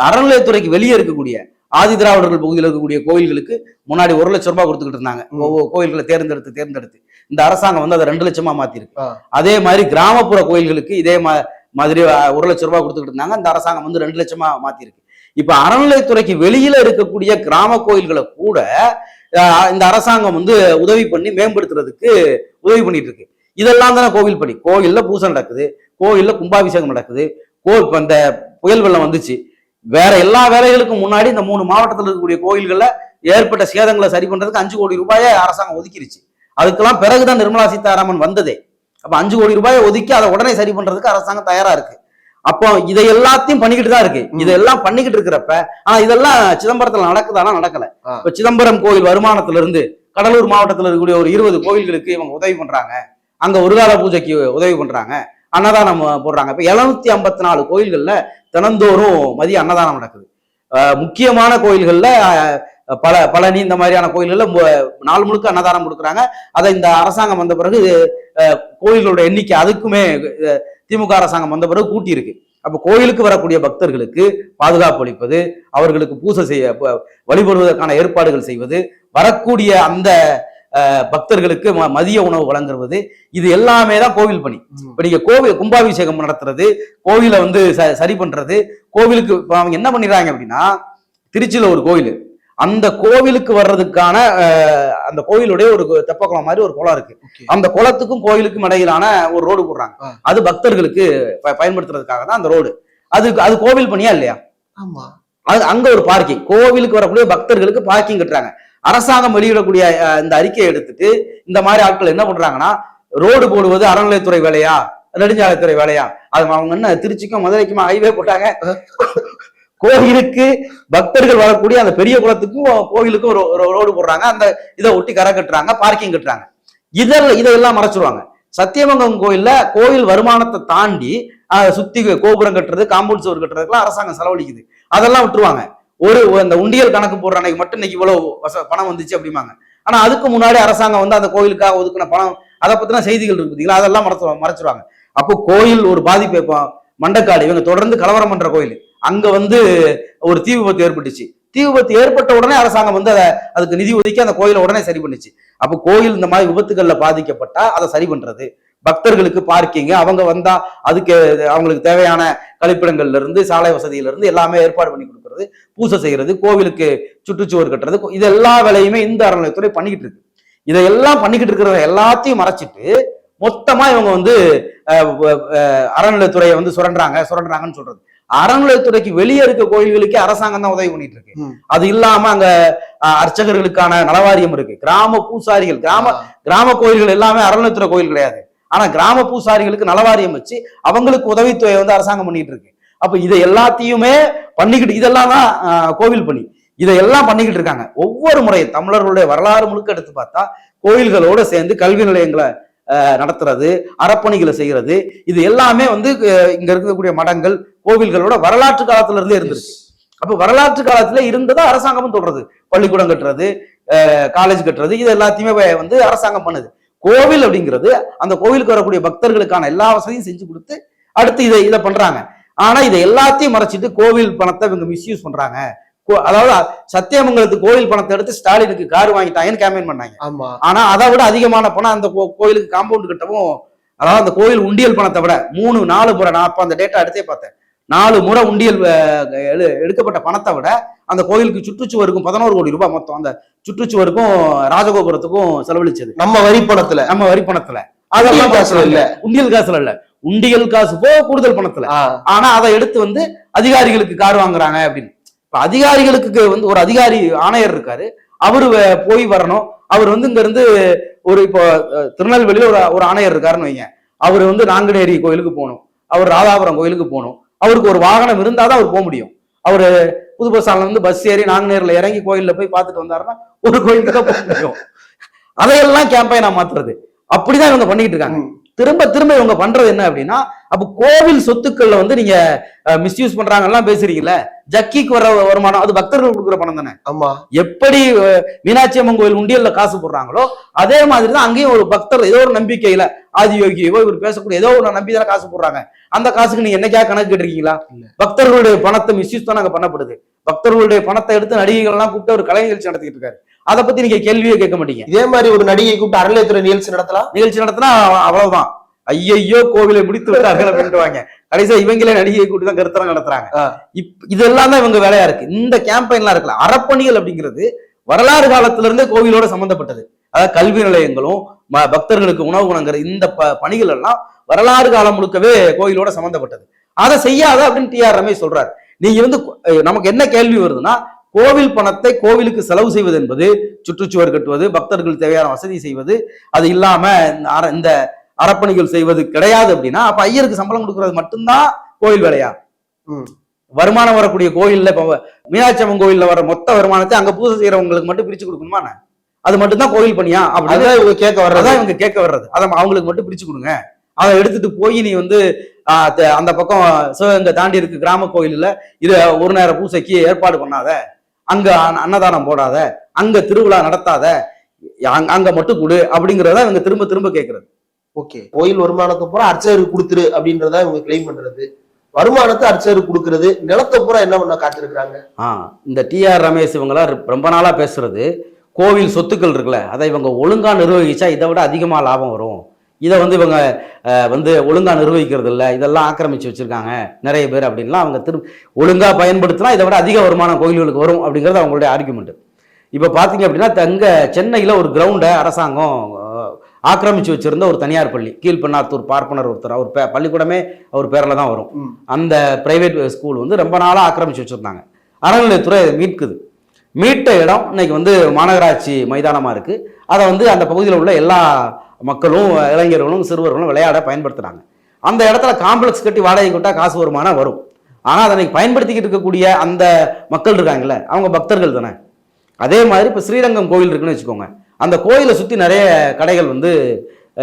அறநிலையத்துறைக்கு வெளியே இருக்கக்கூடிய ஆதி திராவிடர்கள் பகுதியில் இருக்கக்கூடிய கோயில்களுக்கு முன்னாடி 1 லட்சம் ரூபாய் கொடுத்துக்கிட்டு இருந்தாங்க. கோயில்களை தேர்ந்தெடுத்து இந்த அரசாங்கம் வந்து அதை 2 லட்சமா மாத்திருக்கு. அதே மாதிரி கிராமப்புற கோயில்களுக்கு இதே மாதிரி 1 லட்சம் ரூபாய் கொடுத்துக்கிட்டு இருந்தாங்க. இந்த அரசாங்கம் வந்து 2 லட்சமா மாத்திருக்கு. இப்ப அறநிலையத்துறைக்கு வெளியில இருக்கக்கூடிய கிராம கோயில்களை கூட இந்த அரசாங்கம் வந்து உதவி பண்ணி மேம்படுத்துறதுக்கு உதவி பண்ணிட்டு இருக்கு. இதெல்லாம் தானே கோவில் பணி. கோயில்ல பூசை நடக்குது, கோயில்ல கும்பாபிஷேகம் நடக்குது. இப்ப இந்த புயல் வெள்ளம் வந்துச்சு, வேற எல்லா வேலைகளுக்கும் முன்னாடி இந்த 3 மாவட்டத்தில் இருக்கக்கூடிய கோயில்கள்ல ஏற்பட்ட சேதங்களை சரி பண்றதுக்கு 5 கோடி ரூபாயை அரசாங்கம் ஒதுக்கிருச்சு. அதுக்கெல்லாம் பிறகுதான் நிர்மலா சீதாராமன் வந்ததே. அப்ப 5 கோடி ரூபாயை ஒதுக்கி அதை உடனே சரி பண்றதுக்கு அரசாங்கம் தயாரா இருக்கு. அப்போ இதை எல்லாத்தையும் பண்ணிக்கிட்டு தான் இருக்கு. இதெல்லாம் பண்ணிக்கிட்டு இருக்கிறப்ப ஆனா இதெல்லாம் சிதம்பரத்துல நடக்குதானா? நடக்கல. இப்ப சிதம்பரம் கோயில் வருமானத்துல இருந்து கடலூர் மாவட்டத்தில் இருக்கக்கூடிய ஒரு 20 கோயில்களுக்கு இவங்க உதவி பண்றாங்க. அங்க ஒரு கால பூஜைக்கு உதவி பண்றாங்க, அன்னதானம் போடுறாங்க. இப்ப 754 கோயில்கள்ல தினந்தோறும் மதிய அன்னதானம் நடக்குது. முக்கியமான கோயில்கள்ல பழனி இந்த மாதிரியான கோயில்கள்ல நாள் முழுக்க அன்னதானம் கொடுக்குறாங்க. அதை இந்த அரசாங்கம் வந்த பிறகு கோயில்களோட எண்ணிக்கை அதுக்குமே திமுக அரசாங்கம் வந்த பிறகு கூட்டி இருக்கு. அப்ப கோயிலுக்கு வரக்கூடிய பக்தர்களுக்கு பாதுகாப்பு அளிப்பது, அவர்களுக்கு பூசை செய்ய வழிபடுவதற்கான ஏற்பாடுகள் செய்வது, வரக்கூடிய அந்த பக்தர்களுக்கு மதிய உணவு வழங்குவது, இது எல்லாமே தான் கோவில் பணி. இப்ப நீங்க கோவில் கும்பாபிஷேகம் நடத்துறது, கோவிலை வந்து சரி பண்றது, கோவிலுக்கு அவங்க என்ன பண்ணிடுறாங்க அப்படின்னா, திருச்சியில ஒரு கோயில், அந்த கோவிலுக்கு வர்றதுக்கான அந்த கோயிலுடைய ஒரு தெப்பக்குளம் மாதிரி ஒரு குளம் இருக்கு. அந்த குளத்துக்கும் கோயிலுக்கும் இடையிலான ஒரு ரோடு போடுறாங்க. அது பக்தர்களுக்கு பயன்படுத்துறதுக்காக தான் அந்த ரோடு. அது கோவில் பணியா இல்லையா?
ஆமா.
அது அங்க ஒரு பார்க்கிங், கோவிலுக்கு வரக்கூடிய பக்தர்களுக்கு பார்க்கிங் கட்டுறாங்க. அரசாங்கம் வெளியிடக்கூடிய இந்த அறிக்கையை எடுத்துட்டு இந்த மாதிரி ஆட்கள் என்ன பண்றாங்கன்னா, ரோடு போடுவது அறநிலையத்துறை வேலையா, நெடுஞ்சாலைத்துறை வேலையா? அது அவங்க என்ன திருச்சிக்கும் மதுரைக்குமா ஹைவே போட்டாங்க? கோயிலுக்கு பக்தர்கள் வரக்கூடிய அந்த பெரிய குளத்துக்கும் கோயிலுக்கும் ஒரு ரோடு போடுறாங்க. அந்த இதை ஒட்டி கரை கட்டுறாங்க, பார்க்கிங் கட்டுறாங்க. இதெல்லாம் மறைச்சிருவாங்க. சத்தியமங்கலம் கோயில்ல கோயில் வருமானத்தை தாண்டி சுத்தி கோபுரம் கட்டுறது, காம்பவுண்ட் சுவர் கட்டுறதுக்கெல்லாம் அரசாங்கம் செலவழிக்குது. அதெல்லாம் விட்டுருவாங்க. அந்த உண்டியல் கணக்கு போடுற அன்னைக்கு மட்டும் இன்னைக்கு இவ்வளவு பணம் வந்துச்சு அப்படிம்பாங்க. ஆனா அதுக்கு முன்னாடி அரசாங்கம் வந்து அந்த கோயிலுக்காக ஒதுக்கின பணம், அதை பத்தின செய்திகள் இருக்கு, அதெல்லாம் மறைச்சிருவாங்க. அப்போ கோயில் ஒரு பாதிப்பு. மண்டக்காடு இவங்க தொடர்ந்து கலவரம் பண்ற கோயில், அங்க வந்து ஒரு தீ விபத்து ஏற்பட்டுச்சு. தீ விபத்து ஏற்பட்ட உடனே அரசாங்கம் வந்து அதுக்கு நிதி ஒதுக்கி அந்த கோயிலை உடனே சரி பண்ணுச்சு. அப்போ கோயில் இந்த மாதிரி விபத்துகள்ல பாதிக்கப்பட்டா அதை சரி பண்றது, பக்தர்களுக்கு பார்க்கிங், அவங்க வந்தா அதுக்கு அவங்களுக்கு தேவையான கழிப்பிடங்கள்ல இருந்து சாலை வசதியில இருந்து எல்லாமே ஏற்பாடு பண்ணி கொடுக்கறது, பூசை செய்யறது, கோவிலுக்கு சுற்றுச்சுவர் கட்டுறது, இது எல்லா வேலையுமே இந்த அறநிலையத்துறை பண்ணிக்கிட்டு இருக்கு. இதையெல்லாம் பண்ணிக்கிட்டு இருக்கிறத எல்லாத்தையும் மறைச்சிட்டு மொத்தமா இவங்க வந்து அறநிலையத்துறையை வந்து சுரண்டாங்கன்னு சொல்றது. அறநிலையத்துறைக்கு வெளியே இருக்க கோயில்களுக்கே அரசாங்கம் தான் உதவி பண்ணிட்டு இருக்கு. அது இல்லாம அங்க அர்ச்சகர்களுக்கான நலவாரியம் இருக்கு, கிராம பூசாரிகள், கிராம கோயில்கள் எல்லாமே அறநிலையத்துறை கோயில் கிடையாது. ஆனா கிராம பூசாரிகளுக்கு நலவாரியம் வச்சு அவங்களுக்கு உதவித்தொகை வந்து அரசாங்கம் பண்ணிட்டு இருக்கு. அப்ப இதை எல்லாத்தையுமே பண்ணிக்கிட்டு, இதெல்லாம் தான் கோவில் பணி. இதையெல்லாம் பண்ணிக்கிட்டு இருக்காங்க. ஒவ்வொரு முறையும் தமிழர்களுடைய வரலாறு முழுக்க எடுத்து பார்த்தா கோயில்களோட சேர்ந்து கல்வி நிலையங்களை நடத்துறது, அறப்பணிகளை செய்யறது, இது எல்லாமே வந்து இங்க இருக்கக்கூடிய மடங்கள் கோவில்களோட வரலாற்று காலத்துல இருந்தே இருந்திருக்கு. அப்ப வரலாற்று காலத்துல இருந்ததா அரசாங்கமும் சொல்றது. பள்ளிக்கூடம் கட்டுறது, காலேஜ் கட்டுறது, இது எல்லாத்தையுமே வந்து அரசாங்கம் பண்ணுது. கோவில் அப்படிங்கிறது அந்த கோவிலுக்கு வரக்கூடிய பக்தர்களுக்கான எல்லா வசதியும் செஞ்சு கொடுத்து அடுத்து இதை பண்றாங்க. ஆனா இதை எல்லாத்தையும் மறைச்சிட்டு கோவில் பணத்தை இவங்க மிஸ்யூஸ் பண்றாங்க. அதாவது சத்தியமங்கலத்துக்கு கோவில் பணத்தை எடுத்து ஸ்டாலினுக்கு கார் வாங்கிட்டாங்கன்னு கேம்பெயின் பண்ணாங்க. ஆனா அதை விட அதிகமான பணம் அந்த கோயிலுக்கு காம்பவுண்ட் கட்டவும் அதாவது அந்த கோயில் உண்டியல் பணத்தை விட 3-4 முறை, நான் அப்ப அந்த டேட்டா எடுத்தே பார்த்தேன், 4 முறை உண்டியல் எடுக்கப்பட்ட பணத்தை விட அந்த கோயிலுக்கு சுற்றுச்சுவருக்கும் 11 கோடி ரூபாய் மொத்தம் அந்த சுற்றுச்சுவருக்கும் ராஜகோபுரத்துக்கும் செலவழிச்சது
நம்ம வரி பணத்துல.
அதெல்லாம் காசுல இல்ல, உண்டியல் காசுல இல்ல, உண்டியல் காசு போக கூடுதல் பணத்துல. ஆனா அதை எடுத்து வந்து அதிகாரிகளுக்கு கார் வாங்குறாங்க அப்படின்னு. இப்ப அதிகாரிகளுக்கு வந்து ஒரு அதிகாரி ஆணையர் இருக்காரு, அவரு போய் வரணும். அவர் வந்து இங்க இருந்து ஒரு இப்போ திருநெல்வேலியில ஒரு ஆணையர் இருக்காருன்னு வைங்க, அவர் வந்து நாங்குநேரி கோயிலுக்கு போகணும், அவர் ராதாபுரம் கோயிலுக்கு போகணும், அவருக்கு ஒரு வாகனம் இருந்தாதான் அவர் போக முடியும். அவரு புது பஸ் ஸ்டாண்ட்ல வந்து பஸ் ஏறி நாங்குநேரில் இறங்கி கோயில்ல போய் பார்த்துட்டு வந்தாருன்னா ஒரு கோயிலுக்கு தான் போக முடியும். அதையெல்லாம் கேம்பெயினா மாத்துறது, அப்படிதான் இவங்க பண்ணிட்டு இருக்காங்க. திரும்ப திரும்ப இவங்க பண்றது என்ன அப்படின்னா, அப்ப கோவில் சொத்துக்கள்ல வந்து நீங்க மிஸ்யூஸ் பண்றாங்க எல்லாம் பேசுறீங்கல்ல, ஜக்கிக்கு வர வருமானம் அது பக்தர்கள் கொடுக்குற பணம் தானே.
ஆமா,
எப்படி மீனாட்சி அம்மன் கோயில் உண்டியல்ல காசு போடுறாங்களோ அதே மாதிரிதான் அங்கேயும் ஒரு பக்தர் ஏதோ ஒரு நம்பிக்கையில ஆதியோகியோ இவர் பேசக்கூடிய ஏதோ ஒரு நம்பி தானே காசு போடுறாங்க. அந்த காசுக்கு நீங்க என்னைக்கா கணக்கு கேட்டிருக்கீங்களா? பக்தர்களுடைய பணத்தை மிஸ்யூஸ் தான் அங்க பண்ணப்படுது. பக்தர்களுடைய பணத்தை எடுத்து நடிகைகள் எல்லாம் கூப்பிட்டு ஒரு கலை நிகழ்ச்சி நடத்திட்டு இருக்காரு. அதை பத்தி நீங்க கேள்வியே கேட்க மாட்டீங்க.
இதே மாதிரி ஒரு நடிகை கூப்பிட்டு அறநிலையத்துறை நிகழ்ச்சி நடத்தினா
அவ்வளவுதான், ஐயையோ கோவிலை முடித்து விட்டார்கள் அப்படின்ட்டுவாங்க. கடைசியா இவங்களே நடிகையை கூட்டி தான் கருத்தரங்க நடத்துறாங்க. இதெல்லாம் தான் இவங்க வேலையா இருக்கு. இந்த கேம்பெயின்லாம் இருக்குல்ல, அறப்பணிகள் அப்படிங்கிறது வரலாறு காலத்துல இருந்தே கோவிலோட சம்பந்தப்பட்டது. அதாவது கல்வி நிலையங்களும் பக்தர்களுக்கு உணவு வழங்குற இந்த பணிகள் எல்லாம் வரலாறு காலம் முழுக்கவே கோயிலோட சம்பந்தப்பட்டது. அதை செய்யாத அப்படின்னு டி.ஆர். ரமேஷ் சொல்றாரு. நீங்க வந்து நமக்கு என்ன கேள்வி வருதுன்னா, கோவில் பணத்தை கோவிலுக்கு செலவு செய்வது என்பது சுற்றுச்சுவர் கட்டுவது, பக்தர்கள் தேவையான வசதி செய்வது, அது இல்லாம இந்த அறப்பணிகள் செய்வது கிடையாது அப்படின்னா, அப்ப ஐயருக்கு சம்பளம் கொடுக்கறது மட்டும்தான் கோயில் வேலையா? வருமானம் வரக்கூடிய கோயில்ல இப்ப மீனாட்சி அம்மன் கோயில்ல வர மொத்த வருமானத்தை அங்க பூஜை செய்யறவங்களுக்கு மட்டும் பிரிச்சு கொடுக்கணுமா? அது மட்டும் தான் கோயில் பணியா அப்படிதான் இவங்க கேட்க வர்றது. அதை அவங்களுக்கு மட்டும் பிரிச்சு கொடுங்க. அதை எடுத்துட்டு போய் நீ வந்து அந்த பக்கம் சிவகங்கை தாண்டி இருக்கு கிராம கோயில்ல இது ஒரு நேர பூசைக்கு ஏற்பாடு பண்ணாத, அங்க அன்னதானம் போடாத, அங்க திருவிழா நடத்தாத, அங்க மட்டும் கொடு அப்படிங்கறத இவங்க திரும்ப திரும்ப கேட்கறது.
ஓகே, கோயில் வருமானத்தை பூரா அர்ச்சகருக்கு கொடுத்துரு அப்படின்றத இவங்க கிளைம் பண்றது, வருமானத்தை அர்ச்சகருக்கு கொடுக்கறது, நிலத்தை பூரா என்ன பண்ண காத்திருக்கிறாங்க.
இந்த டி.ஆர். ரமேஷ் இவங்களா ரொம்ப நாளா பேசுறது, கோவில் சொத்துக்கள் இருக்குல்ல, அதை இவங்க ஒழுங்கா நிர்வகிச்சா இதை விட அதிகமா லாபம் வரும், இதை வந்து இவங்க வந்து ஒழுங்கா நிர்வகிக்கிறது இல்லை, இதெல்லாம் ஆக்கிரமிச்சு வச்சிருக்காங்க நிறைய பேர் அப்படின்லாம் அவங்க ஒழுங்கா பயன்படுத்தினா இதை விட அதிக வருமானம் கோயில்களுக்கு வரும் அப்படிங்கிறது அவங்களுடைய ஆர்குமெண்ட். இப்போ பார்த்தீங்க அப்படின்னா சென்னையில் ஒரு கிரவுண்டை அரசாங்கம் ஆக்கிரமிச்சு வச்சிருந்த ஒரு தனியார் பள்ளி, கீழ்பெண்ணாத்தூர் பார்ப்பனர் ஒருத்தர், அவர் பள்ளிக்கூடமே அவர் பேரில் தான் வரும். அந்த பிரைவேட் ஸ்கூல் வந்து ரொம்ப நாளாக ஆக்கிரமிச்சு வச்சிருந்தாங்க. அறநிலையத்துறை மீட்ட இடம் இன்னைக்கு வந்து மாநகராட்சி மைதானமாக இருக்குது. அதை வந்து அந்த பகுதியில் உள்ள எல்லா மக்களும் இளைஞர்களும் சிறுவர்களும் விளையாட பயன்படுத்துகிறாங்க. அந்த இடத்துல காம்ப்ளெக்ஸ் கட்டி வாடகை விட்டால் காசு வருமானம் வரும். ஆனால் அதை பயன்படுத்திக்கிட்டு இருக்கக்கூடிய அந்த மக்கள் இருக்காங்கல்ல, அவங்க பக்தர்கள் தானே. அதே மாதிரி இப்போ ஸ்ரீரங்கம் கோயில் இருக்குன்னு வச்சுக்கோங்க, அந்த கோயிலை சுற்றி நிறைய கடைகள் வந்து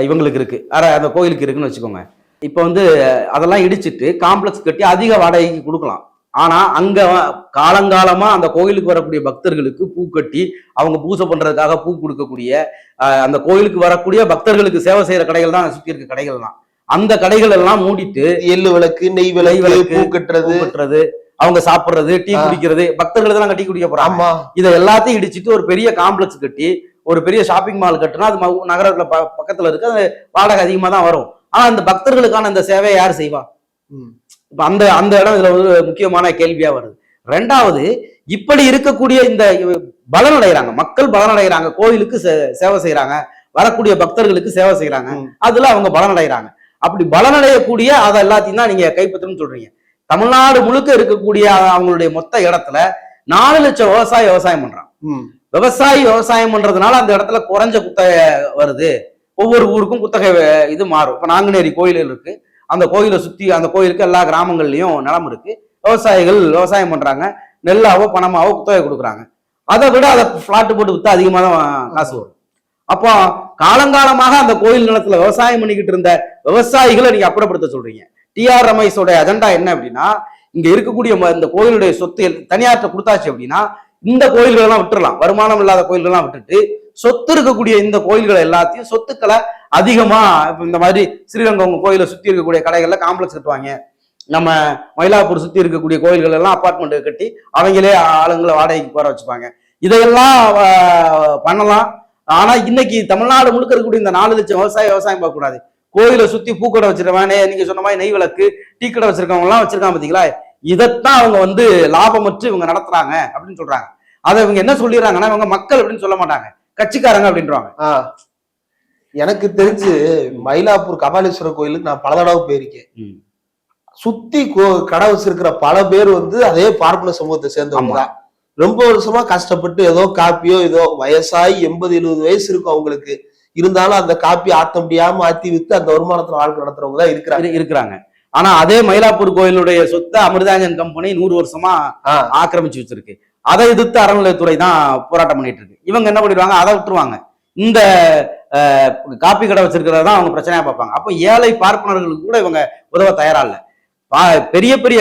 இவங்களுக்கு இருக்கு, அந்த கோயிலுக்கு இருக்குன்னு வச்சுக்கோங்க. இப்போ வந்து அதெல்லாம் இடிச்சிட்டு காம்ப்ளெக்ஸ் கட்டி அதிக வாடகைக்கு கொடுக்கலாம். ஆனா அங்க காலங்காலமா அந்த கோயிலுக்கு வரக்கூடிய பக்தர்களுக்கு பூ கட்டி அவங்க பூஜை பண்றதுக்காக பூ கொடுக்கக்கூடிய அந்த கோயிலுக்கு வரக்கூடிய பக்தர்களுக்கு சேவை செய்யற கடைகள் தான் சுத்தி இருக்க கடைகள் தான். அந்த கடைகள் எல்லாம் மூடிட்டு எள்ளு விளக்கு, நெய் விளக்கு, பூ கட்டுறது, அவங்க சாப்பிடுறது, டீ குடிக்கிறது, பக்தர்கள் தான் டீ குடிக்க போறாங்க. இதை எல்லாத்தையும் இடிச்சிட்டு ஒரு பெரிய காம்ப்ளெக்ஸ் கட்டி ஒரு பெரிய ஷாப்பிங் மால் கட்டினா அது நகரத்துல பக்கத்துல இருக்கு, அது வாடகை அதிகமா தான் வரும். ஆனா அந்த பக்தர்களுக்கான அந்த சேவையை யார் செய்வா? இப்ப அந்த இடம் இதுல ஒரு முக்கியமான கேள்வியா வருது. ரெண்டாவது, இப்படி இருக்கக்கூடிய இந்த பலனடைகிறாங்க மக்கள், பலனடைகிறாங்க, கோயிலுக்கு சேவை செய்யறாங்க, வரக்கூடிய பக்தர்களுக்கு சேவை செய்யறாங்க, அதுல அவங்க பலனடைகிறாங்க. அப்படி பலனடையக்கூடிய அதை எல்லாத்தையும் தான் நீங்க கைப்பற்றணும்னு சொல்றீங்க. தமிழ்நாடு முழுக்க இருக்கக்கூடிய அவங்களுடைய மொத்த இடத்துல 4 லட்சம் விவசாயம் பண்றான். விவசாயம் பண்றதுனால அந்த இடத்துல குறைஞ்ச குத்தகை வருது. ஒவ்வொரு ஊருக்கும் குத்தகை இது மாறும். இப்ப நாங்குநேரி கோயில் இருக்கு, அந்த கோயிலை சுத்தி அந்த கோயிலுக்கு எல்லா கிராமங்கள்லயும் நிலம் இருக்கு, விவசாயிகள் விவசாயம் பண்றாங்க, நெல்லாவோ பணமாவோ குத்தகை கொடுக்குறாங்க. அதை விட அதை பிளாட் போட்டு வித்தா அதிகமாக தான் காசு வரும். அப்போ காலங்காலமாக அந்த கோயில் நிலத்துல விவசாயம் பண்ணிக்கிட்டு இருந்த விவசாயிகளை நீங்க அப்புறப்படுத்த சொல்றீங்க. டி.ஆர். ரமேஷோட அஜெண்டா என்ன அப்படின்னா, இங்க இருக்கக்கூடிய இந்த கோயிலுடைய சொத்து தனியார்ட்ட கொடுத்தாச்சு அப்படின்னா இந்த கோயில்கள் எல்லாம் விட்டுறலாம், வருமானம் இல்லாத கோயில்கள்லாம் விட்டுட்டு சொத்து இருக்கக்கூடிய இந்த கோயில்களை எல்லாத்தையும் சொத்துக்களை அதிகமா இந்த மாதிரி ஸ்ரீரங்கம் கோயிலை சுத்தி இருக்கக்கூடிய கடைகள்ல காம்ப்ளெக்ஸ் கட்டுவாங்க, நம்ம மயிலாப்பூர் சுத்தி இருக்கக்கூடிய கோயில்கள் எல்லாம் அபார்ட்மெண்ட் கட்டி அவங்களே ஆளுங்களை வாடகைக்கு போற வச்சுப்பாங்க. இதையெல்லாம் பண்ணலாம். ஆனா இன்னைக்கு தமிழ்நாடு முழுக்க இருக்கக்கூடிய இந்த 4 லட்சம் விவசாயம் பார்க்க கூடாது, கோயிலை சுத்தி பூக்கடை வச்சிருக்கானே, நீங்க சொன்ன மாதிரி நெய் விளக்கு, டீ கடை வச்சிருக்கவங்க எல்லாம் வச்சிருக்காங்க பாத்தீங்களா, இதைத்தான் அவங்க வந்து லாபமற்று இவங்க நடத்துறாங்க அப்படின்னு சொல்றாங்க. அதை இவங்க என்ன சொல்லிடுறாங்கன்னா, இவங்க மக்கள் அப்படின்னு சொல்ல மாட்டாங்க, கட்சிக்காரங்க அப்படின்றாங்க.
எனக்கு தெரிஞ்சு மயிலாப்பூர் கபாலீஸ்வரர் கோயிலுக்கு நான் பல தடவை போயிருக்கேன். சுத்தி கடை வச்சிருக்கிற பல பேர் வந்து அதே பார்ப்பன சமூகத்தை சேர்ந்தவங்க தான். ரொம்ப வருஷமா கஷ்டப்பட்டு ஏதோ காப்பியோ ஏதோ வயசாகி 80-70 வயசு இருக்கும் அவங்களுக்கு, இருந்தாலும் அந்த காப்பி ஆத்த முடியாம ஆத்தி வித்து அந்த வருமானத்துல வாழ்க்கை நடத்துறவங்க தான்
இருக்கிறாங்க. ஆனா அதே மயிலாப்பூர் கோயிலுடைய சொத்தை அமிர்தாஞ்சன் கம்பெனி 100 வருஷமா ஆக்கிரமிச்சு வச்சிருக்கு. அதை எதிர்த்து அறநிலையத்துறை தான் போராட்டம் பண்ணிட்டு இருக்கு. இவங்க என்ன பண்ணிடுவாங்க, அதை விட்டுருவாங்க, இந்த காப்பி கடை வச்சிருக்கிறதான் அவங்க பிரச்சனையா பார்ப்பாங்க. அப்போ ஏழை பார்ப்பனர்களுக்கு கூட இவங்க உதவ தயாரா இல்ல. பெரிய பெரிய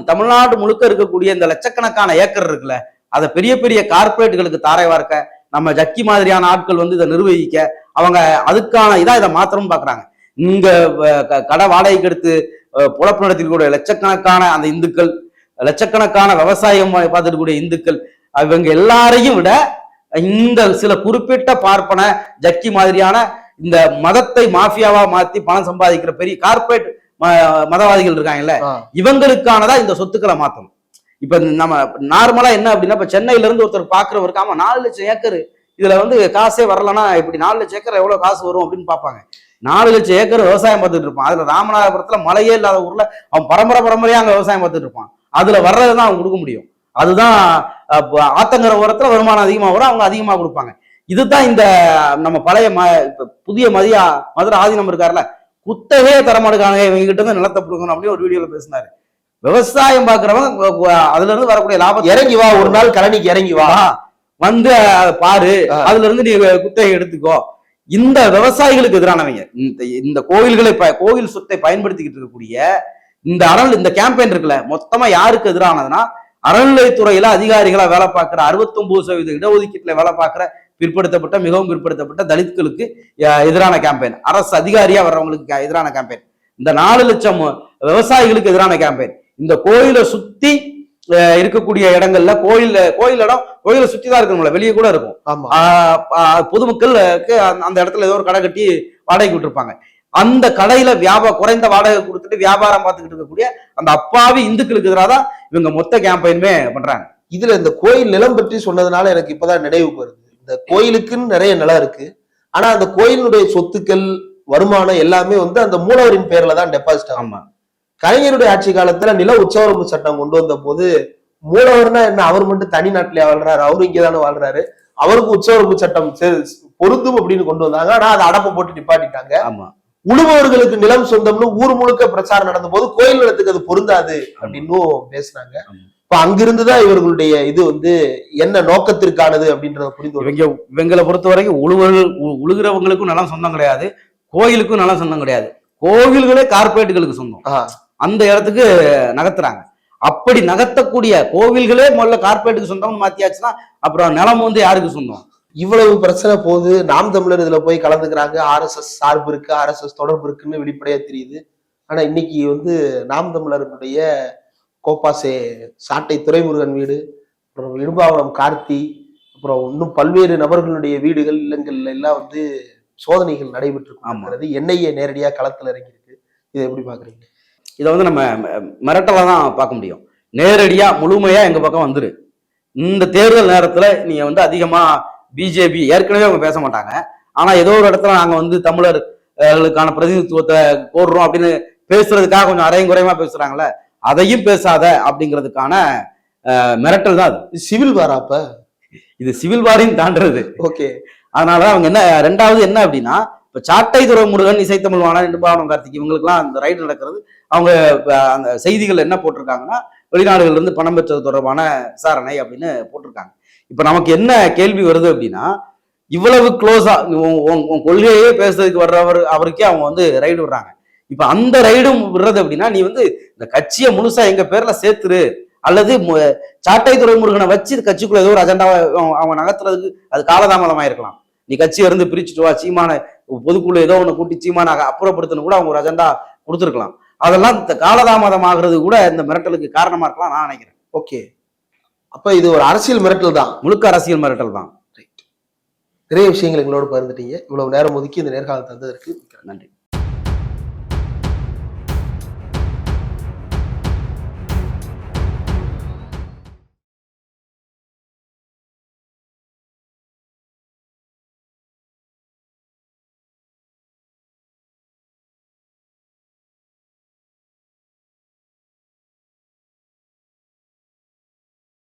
தமிழ்நாடு முழுக்க இருக்கக்கூடிய இந்த லட்சக்கணக்கான ஏக்கர் இருக்குல்ல, அதை பெரிய பெரிய கார்பரேட்டுகளுக்கு தாரை வார்க்க, நம்ம ஜக்கி மாதிரியான ஆட்கள் வந்து இதை நிர்வகிக்க, அவங்க அதுக்கான இதை மாத்திரம் பாக்குறாங்க. இங்க கடை வாடகைக்கு எடுத்து பொழப்பு நடத்திக்கூடிய லட்சக்கணக்கான அந்த இந்துக்கள், லட்சக்கணக்கான விவசாயம் பார்த்துட்டு கூடிய இந்துக்கள், இவங்க எல்லாரையும் விட இந்த சில குறிப்பிட்ட பார்ப்பன ஜக்கி மாதிரியான இந்த மதத்தை மாஃபியாவா மாத்தி பணம் சம்பாதிக்கிற பெரிய கார்பரேட் மதவாதிகள் இருக்காங்கல்ல, இவங்களுக்கானதா இந்த சொத்துக்களை மாத்தணும். இப்ப நம்ம நார்மலா என்ன அப்படின்னா, இப்ப சென்னையில இருந்து ஒருத்தர் பாக்குறவருக்கு ஆமா 4 லட்சம் ஏக்கர் இதுல வந்து காசே வரலன்னா இப்படி 4 லட்சம் ஏக்கர் எவ்வளவு காசு வரும் அப்படின்னு பாப்பாங்க. 4 லட்சம் ஏக்கர் விவசாயம் பார்த்துட்டு இருப்பான். அதுல ராமநாதபுரத்துல மழையே இல்லாத ஊர்ல அவன் பரம்பரையா அங்க விவசாயம் பார்த்துட்டு இருப்பான். அதுல வர்றதுதான் அவன் கொடுக்க முடியும். அதுதான் ஆத்தங்கர ஓரத்துல வருமானம் அதிகமா வரும், அவங்க அதிகமா கொடுப்பாங்க. இதுதான் இந்த நம்ம பழைய புதிய மதுரை ஆதீனம் இருக்காருல்ல, குத்தகையே தரமாடுக்காங்க, இவங்க கிட்ட இருந்து நிலத்தை கொடுக்கணும் அப்படின்னு ஒரு வீடியோல பேசினாரு. விவசாயம் பாக்குறவங்க அதுல இருந்து வரக்கூடிய லாபம்,
இறங்கி வா, ஒரு நாள் கழனிக்கு இறங்கி வா,
வந்து பாரு, அதுல இருந்து நீ குத்தகை எடுத்துக்கோ. இந்த விவசாயிகளுக்கு எதிரானவங்க இந்த கோவில் சொத்தை பயன்படுத்திக்கிட்டு இருக்கக்கூடிய இந்த கேம்பெயின் இருக்குல்ல, மொத்தமா யாருக்கு எதிரானதுன்னா, அறநிலையத்துறையில அதிகாரிகளா வேலை பார்க்கிற 69% இடஒதுக்கீட்டுல வேலை பார்க்கிற பிற்படுத்தப்பட்ட மிகவும் பிற்படுத்தப்பட்ட தலித்களுக்கு எதிரான கேம்பெயின், அரசு அதிகாரியா வர்றவங்களுக்கு எதிரான கேம்பெயின், இந்த 4 லட்சம் விவசாயிகளுக்கு எதிரான கேம்பெயின். இந்த கோயிலை சுத்தி இருக்கக்கூடிய இடங்கள்ல கோயிலை சுத்தி தான் இருக்கணும்ல, வெளியே கூட இருக்கும். பொதுமக்களுக்கு அந்த இடத்துல ஏதோ ஒரு கடை கட்டி வாடகைக்கு விட்டுருப்பாங்க. அந்த கடையில குறைந்த வாடகை கொடுத்துட்டு வியாபாரம் பார்த்துக்கிட்டு இருக்கக்கூடிய அந்த அப்பாவி இந்துக்களுக்கு எதிராக தான் இவங்க மொத்த கேம்பெயினுமே பண்றாங்க.
இதுல இந்த கோயில் நிலம் பற்றி சொன்னதுனால எனக்கு இப்பதான் நினைவுக்கு வருது. இந்த கோயிலுக்குன்னு நிறைய நிலம் இருக்கு, ஆனா அந்த கோயிலுடைய சொத்துக்கள் வருமானம் எல்லாமே வந்து அந்த மூலவரின் பேர்ல தான் டெபாசிட் ஆகும். கலைஞருடைய ஆட்சி காலத்துல நில உச்சவரம்பு சட்டம் கொண்டு வந்த போது, மூலவர்னா என்ன, அவர் மட்டும் தனி நாட்டிலே வாழ்றாரு, அவரு இங்கதானே வாழ்றாரு, அவருக்கு உச்சவரம்பு சட்டம் பொருந்தும் அப்படின்னு கொண்டு வந்தாங்க. ஆனா அதை அடப்பை போட்டு நிப்பாட்டிட்டாங்க. உழுபவர்களுக்கு நிலம் சொந்தம்னு ஊர் முழுக்க பிரச்சாரம் நடந்த போது கோயில் நிலத்துக்கு அது பொருந்தாது அப்படின்னு பேசினாங்க. இப்ப அங்கிருந்துதான் இவர்களுடைய இது வந்து என்ன நோக்கத்திற்கானது அப்படின்றத புரிந்து,
இவங்களை பொறுத்த வரைக்கும் உழுகிறவங்களுக்கும் நிலம் சொந்தம் கிடையாது, கோயிலுக்கும் நிலம் சொந்தம் கிடையாது, கோவில்களே கார்பரேட்டுகளுக்கு சொந்தம். அந்த இடத்துக்கு நகர்த்துறாங்க. அப்படி நகர்த்தக்கூடிய கோவில்களே முதல்ல கார்பரேட்டுக்கு சொந்தம்னு மாத்தியாச்சுன்னா அப்புறம் நிலம் வந்து யாருக்கு சொந்தம்?
இவ்வளவு பிரச்சனை போகுது. நாம் தமிழர் இதுல போய் கலந்துக்கிறாங்க, RSS சார்பு இருக்கு, RSS தொடர்பு இருக்குன்னு வெளிப்படையா தெரியுது. ஆனா இன்னைக்கு வந்து நாம் தமிழர்களுடைய கோப்பாசே சாட்டை துரைமுருகன் வீடு, அப்புறம் இடும்பாவனம் கார்த்தி, அப்புறம் இன்னும் பல்வேறு நபர்களுடைய வீடுகள் இல்லங்கள்ல எல்லாம் வந்து சோதனைகள் நடைபெற்று NIA நேரடியா களத்துல இறங்கியிருக்கு. இதை எப்படி பாக்குறீங்க?
இதை வந்து நம்ம மிரட்டலா தான் பார்க்க முடியும். நேரடியா முழுமையா எங்க பக்கம் வந்துரு. இந்த தேர்தல் நேரத்துல நீங்க வந்து அதிகமா பிஜேபி ஏற்கனவே அவங்க பேச மாட்டாங்க, ஆனா ஏதோ ஒரு இடத்துல நாங்க வந்து தமிழர்களுக்கான பிரதிநிதித்துவத்தை கோர்றோம் அப்படின்னு பேசுறதுக்காக கொஞ்சம் அரையும் குறையமா பேசுறாங்கல்ல, அதையும் பேசாத அப்படிங்கிறதுக்கான மிரட்டல் தான் அது.
சிவில் வாரா? அப்ப
இது சிவில் வாரின்னு தாண்டுறது.
ஓகே.
அதனால அவங்க என்ன, ரெண்டாவது என்ன அப்படின்னா, இப்ப சாட்டை துரைமுருகன், இசைத்தமிழ் வாணன், இடும்பாவனம் கார்த்திக் இவங்களுக்குலாம் அந்த ரைடு நடக்கிறது, அவங்க அந்த செய்திகள் என்ன போட்டிருக்காங்கன்னா, வெளிநாடுகள்ல இருந்து பணம் பெற்றது தொடர்பான விசாரணை அப்படின்னு போட்டிருக்காங்க. இப்ப நமக்கு என்ன கேள்வி வருது அப்படின்னா, இவ்வளவு க்ளோஸா கொள்கையே பேசுறதுக்கு அவருக்கே அவங்க வந்து ரைடு விடுறாங்க. இப்ப அந்த ரைடும் விடுறது அப்படின்னா, நீ வந்து இந்த கட்சியை முழுசா எங்க பேர்ல சேர்த்துரு, அல்லது சாட்டை துரைமுருகனை வச்சு கட்சிக்குள்ள ஏதோ ஒரு அஜெண்டாவை அவங்க நகர்த்துறதுக்கு அது காலதாமதமா இருக்கலாம். நீ கட்சியை இருந்து பிரிச்சுட்டு வா, சீமான பொதுக்குள்ள ஏதோ ஒண்ணு கூட்டி சீமான அப்புறப்படுத்தணும் கூட அவங்க ஒரு அஜெண்டா கொடுத்துருக்கலாம். அதெல்லாம் காலதாமதம் ஆகுறது கூட இந்த மிரட்டலுக்கு காரணமா இருக்கலாம் நான் நினைக்கிறேன்.
ஓகே, அப்ப இது ஒரு அரசியல் மிரட்டல் தான்,
முழுக்க அரசியல் மிரட்டல் தான்.
நிறைய விஷயங்கள் எங்களோட பகிர்ந்துட்டீங்க. இவ்வளவு நேரம் ஒதுக்கி இந்த நேர்காணல் தந்ததற்கு
நன்றி.